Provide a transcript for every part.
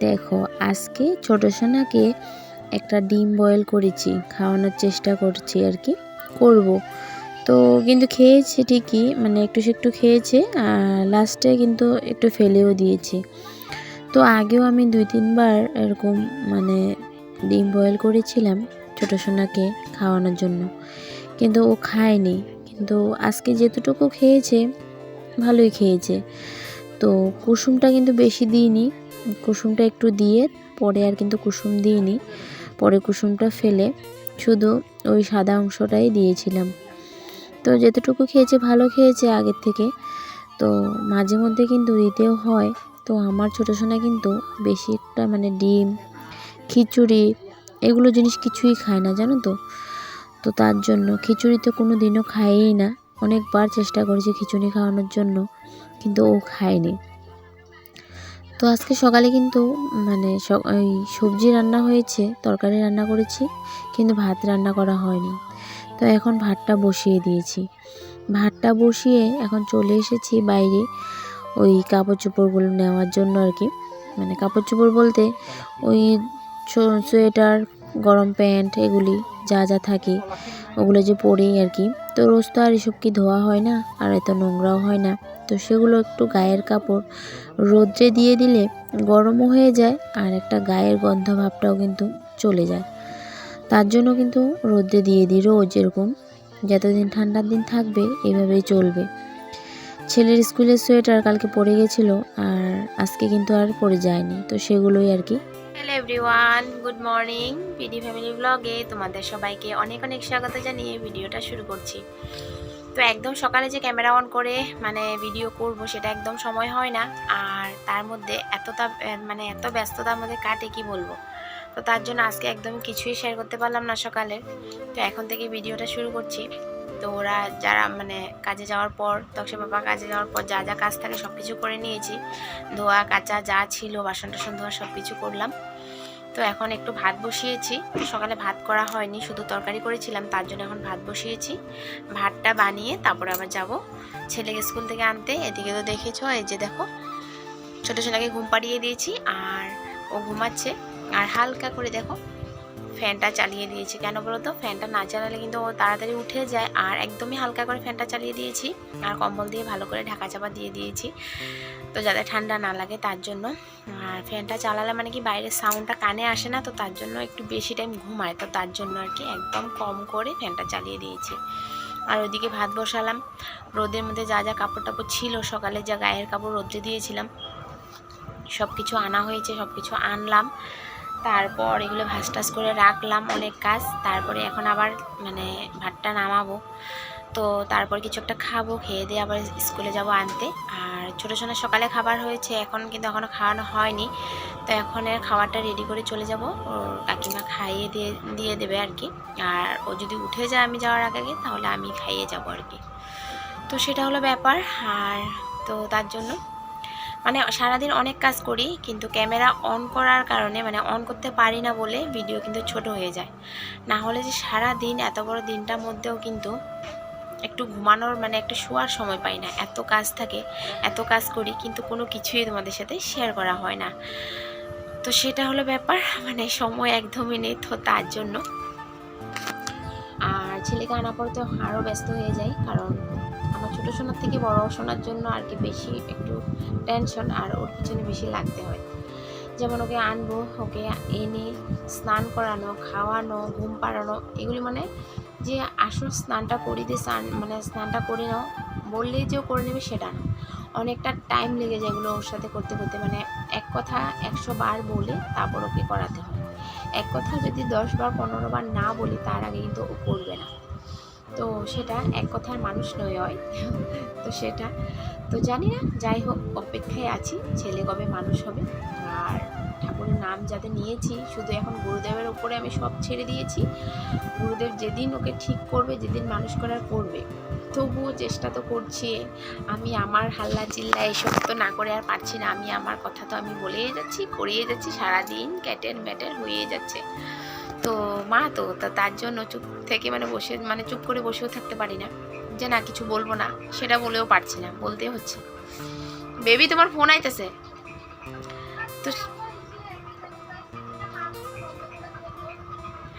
দেখো আজকে ছোট সোনাকে একটা ডিম বয়েল করেছি, খাওয়ানোর চেষ্টা করছি আর কি করব। তো কিন্তু খেয়েছে ঠিকই, মানে একটু একটু খেয়েছে, আর লাস্টে কিন্তু একটু ফেলেও দিয়েছি। তো আগেও আমি 2-3 বার এরকম মানে ডিম বয়েল করেছিলাম ছোট সোনাকে খাওয়ানোর জন্য, কিন্তু ও খায়নি। কিন্তু আজকে যেতটুকু খেয়েছে ভালোই খেয়েছে। তো কুসুমটা কিন্তু বেশি দিইনি, কুসুমটা একটু দিয়ে পরে আর কিন্তু কুসুম দিইনি, পরে কুসুমটা ফেলে শুধু ওই সাদা অংশটাই দিয়েছিলাম। তো যেতটুকু খেয়েছে ভালো খেয়েছে আগের থেকে। তো মাঝে মধ্যে কিন্তু দিতেও হয়। তো আমার ছোটো সোনা কিন্তু বেশি একটা মানে ডিম, খিচুড়ি এগুলো জিনিস কিছুই খায় না, জানো তো। তো তার জন্য খিচুড়ি তো কোনো দিনও খায়ই না। অনেকবার চেষ্টা করেছি খিচুড়ি খাওয়ানোর জন্য, কিন্তু ও খায়নি। তো আজকে সকালে কিন্তু মানে ওই সবজি রান্না হয়েছে, তরকারি রান্না করেছি, কিন্তু ভাত রান্না করা হয়নি। তো এখন ভাতটা বসিয়ে দিয়েছি। ভাতটা বসিয়ে এখন চলে এসেছি বাইরে ওই কাপড় চোপড়গুলো নেওয়ার জন্য আর কি। মানে কাপড় চোপড় বলতে ওই সোয়েটার, গরম প্যান্ট, এগুলি যা যা থাকে ওগুলো যে পরেই আর কি। তো রোজ তো আর এসব কি ধোয়া হয় না, আর এত নোংরাও হয় না। তো সেগুলো একটু গায়ের কাপড় রোদ্রে দিয়ে দিলে গরমও হয়ে যায়, আর একটা গায়ের গন্ধ ভাবটাও কিন্তু চলে যায়। তার জন্য কিন্তু রোদ্রে দিয়ে দিই রোজ, এরকম যতদিন ঠান্ডার দিন থাকবে এভাবেই চলবে। ছেলের স্কুলের সোয়েটার কালকে পরে গেছিলো, আর আজকে কিন্তু আর পরে যায়নি, তো সেগুলোই আর কি। Hello everyone, good morning. PD family ব্লগে তোমাদের সবাইকে অনেক অনেক স্বাগত জানিয়ে ভিডিওটা শুরু করছি। তো একদম সকালে যে ক্যামেরা অন করে মানে ভিডিও করব সেটা একদম সময় হয় না, আর তার মধ্যে এত ব্যস্ততার মধ্যে কাটে কি বলবো। তো তার জন্য আজকে একদম কিছুই শেয়ার করতে পারলাম না সকালে। তো এখন থেকে ভিডিওটা শুরু করছি। তো ওরা যারা মানে কাজে যাওয়ার পর, তক্ষে বাবা কাজে যাওয়ার পর যা যা কাজ থাকে সব কিছু করে নিয়েছি। ধোয়া কাচা যা ছিল, বাসন টাসন ধোয়া সব কিছু করলাম। তো এখন একটু ভাত বসিয়েছি। সকালে ভাত করা হয়নি, শুধু তরকারি করেছিলাম, তার জন্য এখন ভাত বসিয়েছি। ভাতটা বানিয়ে তারপরে আবার যাব ছেলেকে স্কুল থেকে আনতে। এদিকে তো দেখেছো, এই যে দেখো ছোটো ছেলেকে ঘুম পাড়িয়ে দিয়েছি আর ও ঘুমাচ্ছে। আর হালকা করে দেখো ফ্যানটা চালিয়ে দিয়েছি। কেন বলো তো, ফ্যানটা না চালালে কিন্তু ও তাড়াতাড়ি উঠে যায়, আর একদমই হালকা করে ফ্যানটা চালিয়ে দিয়েছি। আর কম্বল দিয়ে ভালো করে ঢাকা চাপা দিয়ে দিয়েছি, তো যাতে ঠান্ডা না লাগে তার জন্য। আর ফ্যানটা চালালে মানে কি বাইরের সাউন্ডটা কানে আসে না, তো তার জন্য একটু বেশি টাইম ঘুমায়, তো তার জন্য আর কি একদম কম করে ফ্যানটা চালিয়ে দিয়েছি। আর ওইদিকে ভাত বসালাম। রোদের মধ্যে যা যা কাপড় টাপড় ছিল, সকালে যা গায়ের কাপড় রোদ্রে দিয়েছিলাম সব কিছু আনা হয়েছে, সব কিছু আনলাম। তারপর এগুলো ভাজ টাজ করে রাখলাম, অনেক কাজ। তারপরে এখন আবার মানে ভাতটা নামাবো। তো তারপর কিছু একটা খাবো, খেয়ে দিয়ে আবার স্কুলে যাব আনতে। আর ছোটো সোনার সকালে খাবার হয়েছে, এখন কিন্তু এখনও খাওয়ানো হয়নি। তো এখন এর খাবারটা রেডি করে চলে যাব, ওর কাকিমা খাইয়ে দিয়ে দেবে আর কি। আর ও যদি উঠে যায় আমি যাওয়ার আগে, তাহলে আমি খাইয়ে যাব আর কি। তো সেটা হলো ব্যাপার। আর তো তার জন্য মানে সারাদিন অনেক কাজ করি, কিন্তু ক্যামেরা অন করার কারণে মানে অন করতে পারি না বলে ভিডিও কিন্তু ছোট হয়ে যায়। না হলে যে সারাদিন এত বড় দিনটার মধ্যেও কিন্তু একটু ঘুমানোর মানে একটু শোয়ার সময় পাই না, এত কাজ থাকে, এত কাজ করি, কিন্তু কোনো কিছুই তোমাদের সাথে শেয়ার করা হয় না। তো সেটা হলো ব্যাপার, মানে সময় একদমই নেই, তো তার জন্য। আর ছেলেকে আনার পর তো আরও ব্যস্ত হয়ে যাই, কারণ আমার ছোটো সোনার থেকে বড় সোনার জন্য আর কি বেশি একটু টেনশন, আর ওর পিছনে বেশি লাগতে হয়। যেমন ওকে আনবো, ওকে এনে স্নান করানো, খাওয়ানো, ঘুম পাড়ানো, এগুলি মানে যে আসল স্নানটা করি দিয়ে স্নানটা করে নাও বললেই যে ও করে নেবে সেটা না, অনেকটা টাইম লেগে যায় এগুলো ওর সাথে করতে করতে। মানে এক কথা 100 বার বলে তারপর ওকে করাতে হয়। এক কথা যদি 10 বার 15 বার না বলি, তার আগে কিন্তু ও করবে না। তো সেটা এক কথার মানুষ নয় হয়। তো সেটা তো জানি না, যাই হোক অপেক্ষায় আছি ছেলে কবে মানুষ হবে। আর ঠাকুরের নাম যাতে নিয়েছি, শুধু এখন গুরুদেবের উপরে আমি সব ছেড়ে দিয়েছি। গুরুদেব যেদিন ওকে ঠিক করবে, যেদিন মানুষ করার করবে। তবুও চেষ্টা তো করছি। আমি আমার হাল্লা চিল্লা এসব তো না করে আর পারছি না। আমি আমার কথা তো আমি বলেই যাচ্ছি, করিয়ে যাচ্ছি, সারাদিন ক্যাটের ম্যাটের হয়ে যাচ্ছে। তো মা তো তার জন্য চুপ থেকে চুপ করে বসেও থাকতে পারি না, যে না কিছু বলবো না সেটা বলেও পারছি না, বলতে হচ্ছে। বেবি তোমার ফোন আইতেছে। তো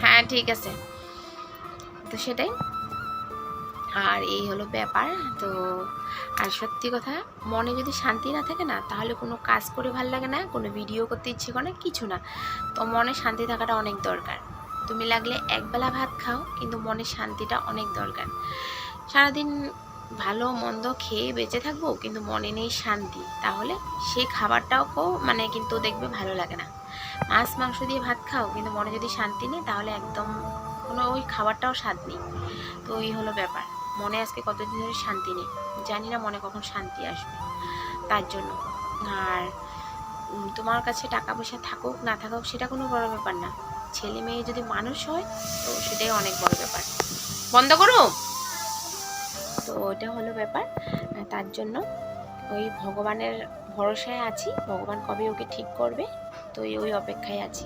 হ্যাঁ ঠিক আছে, তো সেটাই। আর এই হলো ব্যাপার। তো আর সত্যি কথা, মনে যদি শান্তি না থাকে না, তাহলে কোনো কাজ করে ভাল লাগে না, কোনো ভিডিও করতে ইচ্ছে করে না, কিছু না। তো মনে শান্তি থাকাটা অনেক দরকার। তুমি লাগলে একবেলা ভাত খাও, কিন্তু মনে শান্তিটা অনেক দরকার। সারাদিন ভালো মন্দ খেয়ে বেঁচে থাকবো, কিন্তু মনে নেই শান্তি, তাহলে সেই খাবারটাও মানে কিন্তু দেখবে ভালো লাগে না। মাছ মাংস দিয়ে ভাত খাও, কিন্তু মনে যদি শান্তি নেই, তাহলে একদম কোনো ওই খাবারটাও স্বাদ নেই। তো এই হলো ব্যাপার। মনে আজকে কতদিন ধরে শান্তি নেই, জানি না মনে কখন শান্তি আসবে, তার জন্য। আর তোমার কাছে টাকা পয়সা থাকুক না থাকুক সেটা কোনো বড় ব্যাপার না, ছেলে মেয়ে যদি মানুষ হয় তো সেটাই অনেক বড় ব্যাপার। বন্ধ করো। তো ওটা হলো ব্যাপার। তার জন্য ওই ভগবানের ভরসায় আছি, ভগবান কবে ওকে ঠিক করবে, তো ওই অপেক্ষায় আছি।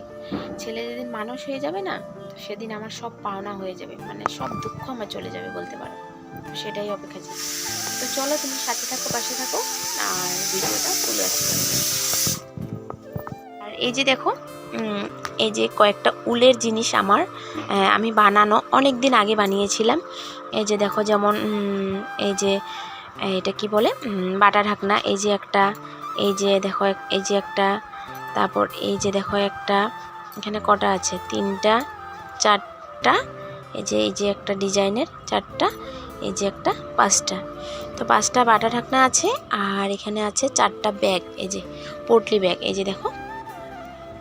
ছেলে যেদিন মানুষ হয়ে যাবে না, তো সেদিন আমার সব পাওনা হয়ে যাবে, মানে সব দুঃখ আমার চলে যাবে বলতে পারো। সেটাই অপেক্ষা ছিল। তো চলো, তুমি সাথে থাকো, পাশে থাকো, আর ভিডিওটা তুলে আসতে। আর এই যে দেখো, এই যে কয়েকটা উলের জিনিস আমার আমি বানানো অনেক দিন আগে বানিয়েছিলাম। এই যে দেখো, যেমন এই যে এটা কি বলে, বাটা ঢাকনা, এই যে একটা, এই যে দেখো এই যে একটা, তারপর এই যে দেখো একটা, এখানে কটা আছে, 3টা 4টা, এই যে একটা ডিজাইনের 4টা, এই যে একটা 5টা। তো 5টা বাটা ঢাকনা আছে, আর এখানে আছে 4টা ব্যাগ, এই যে পোটলি ব্যাগ, এই যে দেখো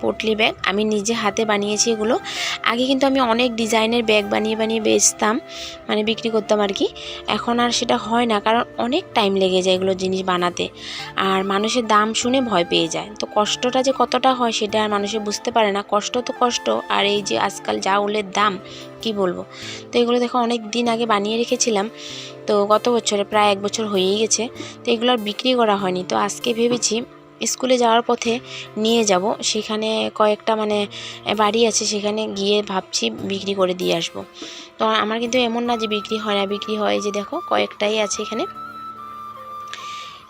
পোটলি ব্যাগ আমি নিজে হাতে বানিয়েছি এগুলো। আগে কিন্তু আমি অনেক ডিজাইনের ব্যাগ বানিয়ে বানিয়ে বেচতাম, মানে বিক্রি করতাম আর কি। এখন আর সেটা হয় না, কারণ অনেক টাইম লেগে যায় এগুলো জিনিস বানাতে, আর মানুষের দাম শুনে ভয় পেয়ে যায়। তো কষ্টটা যে কতটা হয় সেটা আর মানুষে বুঝতে পারে না। কষ্ট তো কষ্ট, আর এই যে আজকাল যা উলের দাম কি বলবো। তো এগুলো দেখো অনেক দিন আগে বানিয়ে রেখেছিলাম, তো গত বছরে প্রায় 1 বছর হয়েই গেছে। তো এগুলো আর বিক্রি করা হয়নি। তো আজকে ভেবেছি স্কুলে যাওয়ার পথে নিয়ে যাব, সেখানে কয়েকটা মানে বাড়ি আছে, সেখানে গিয়ে ভাবছি বিক্রি করে দিয়ে আসব। তো আমার কিন্তু এমন না যে বিক্রি হয় না, বিক্রি হয়। যে দেখো কয়েকটাই আছে এখানে,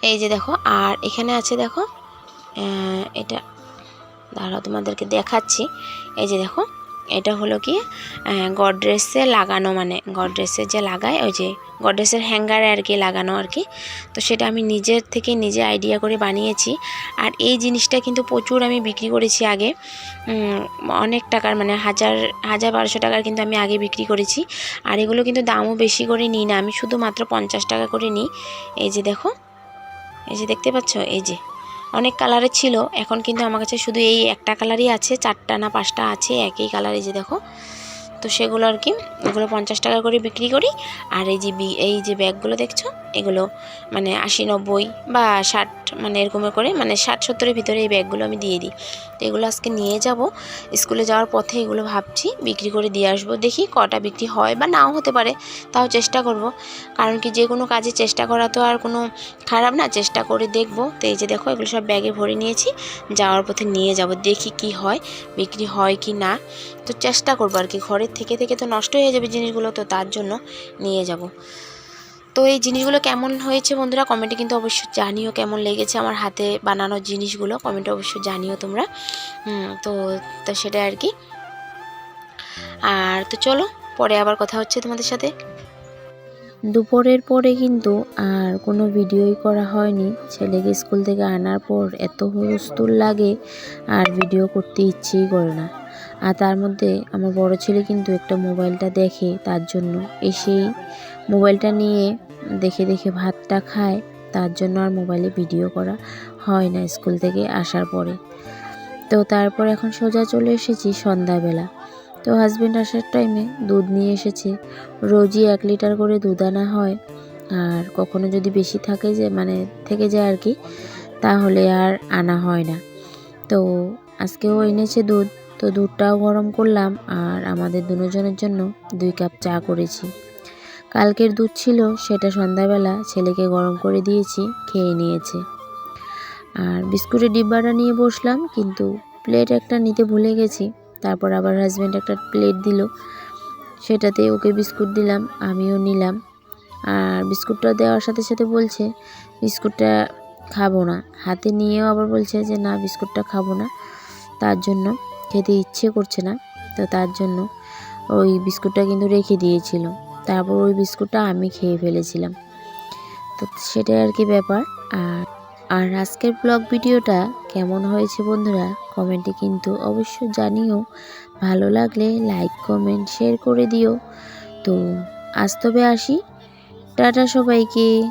এই যে দেখো। আর এখানে আছে দেখো, এটা দাঁড়াও তোমাদেরকে দেখাচ্ছি। এই যে দেখো, এটা হলো কি গডরেজে লাগানো, মানে গডরেজে যে লাগায়, ওই যে গডরেজের হ্যাঙ্গারে আর কি লাগানো আর কি। তো সেটা আমি নিজের থেকে নিজে আইডিয়া করে বানিয়েছি। আর এই জিনিসটা কিন্তু প্রচুর আমি বিক্রি করেছি আগে, অনেক টাকার, মানে 1000-1200 টাকার কিন্তু আমি আগে বিক্রি করেছি। আর এগুলো কিন্তু দামও বেশি করে নিই না, আমি শুধুমাত্র 50 টাকা করে নিই। এই যে দেখো, এই যে দেখতে পাচ্ছ, এই যে অনেক কালারের ছিল, এখন কিন্তু আমার কাছে শুধু এই একটা কালারই আছে, 4টা না 5টা আছে একই কালার, এই যে দেখো। তো সেগুলো আর কি, এগুলো 50 টাকা করে বিক্রি করি। আর এই যে ব্যাগগুলো দেখছো, এগুলো মানে 80-90 বা 60, মানে এরকমের করে, মানে 60-70-এর ভিতরে এই ব্যাগগুলো আমি দিয়ে দিই। তো এগুলো আজকে নিয়ে যাব স্কুলে যাওয়ার পথে, এগুলো ভাবছি বিক্রি করে দিয়ে আসবো। দেখি কটা বিক্রি হয় বা নাও হতে পারে, তাও চেষ্টা করব। কারণ কি, যে কোনো কাজে চেষ্টা করা তো আর কোনো খারাপ না, চেষ্টা করে দেখব। তো এই যে দেখো, এগুলো সব ব্যাগে ভরে নিয়েছি, যাওয়ার পথে নিয়ে যাব, দেখি কি হয়, বিক্রি হয় কি না। তো চেষ্টা করবো আর কি, ঘরের থেকে থেকে তো নষ্ট হয়ে যাবে জিনিসগুলো, তো তার জন্য নিয়ে যাব। তো এই জিনিসগুলো কেমন হয়েছে বন্ধুরা কমেন্টে কিন্তু অবশ্যই জানিও, কেমন লেগেছে আমার হাতে বানানো জিনিসগুলো কমেন্টে অবশ্যই জানিও তোমরা। তো তো সেটা আর কি। আর তো চলো, পরে আবার কথা হচ্ছে তোমাদের সাথে। দুপুরের পরে কিন্তু আর কোনো ভিডিওই করা হয়নি। ছেলেকে স্কুল থেকে আনার পর এত হুলস্থুল লাগে, আর ভিডিও করতে ইচ্ছেই করে না। আর তার মধ্যে আমার বড় ছেলে কিন্তু একটা মোবাইলটা দেখে, তার জন্য এসেই মোবাইলটা নিয়ে দেখে দেখে ভাতটা খায়, তার জন্য আর মোবাইলে ভিডিও করা হয় না স্কুল থেকে আসার পরে। তো তারপর এখন সোজা চলে এসেছি সন্ধ্যাবেলা। তো হাজব্যান্ড আসার টাইমে দুধ নিয়ে এসেছে। রোজই 1 লিটার করে দুধ আনা হয়, আর কখনো যদি বেশি থাকে যে মানে থেকে যায় আর কি, তাহলে আর আনা হয় না। তো আজকেও এনেছে দুধ, তো দুধটাও গরম করলাম, আর আমাদের দুজনের জন্য 2 কাপ চা করেছি। কালকের দুধ ছিল, সেটা সন্ধ্যাবেলা ছেলেকে গরম করে দিয়েছি, খেয়ে নিয়েছে। আর বিস্কুটের ডিব্বাটা নিয়ে বসলাম, কিন্তু প্লেট একটা নিতে ভুলে গেছি। তারপর আবার হাজব্যান্ড একটা প্লেট দিল, সেটাতে ওকে বিস্কুট দিলাম, আমিও নিলাম। আর বিস্কুটটা দেওয়ার সাথে সাথে বলছে বিস্কুটটা খাবো না, হাতে নিয়েও আবার বলছে যে না বিস্কুটটা খাবো না, তার জন্য খেতে ইচ্ছে করছে না। তো তার জন্য ওই বিস্কুটটা কিন্তু রেখে দিয়েছিল। তারপর ওই বিস্কুটটা আমি খেয়ে ফেলেছিলাম। তো সেটাই আর কি ব্যাপার। আর আজকের ব্লগ ভিডিওটা কেমন হয়েছে বন্ধুরা কমেন্টে কিন্তু অবশ্যই জানিও। ভালো লাগলে লাইক কমেন্ট শেয়ার করে দিও। তো আজ তবে আসি, টাটা সবাইকে।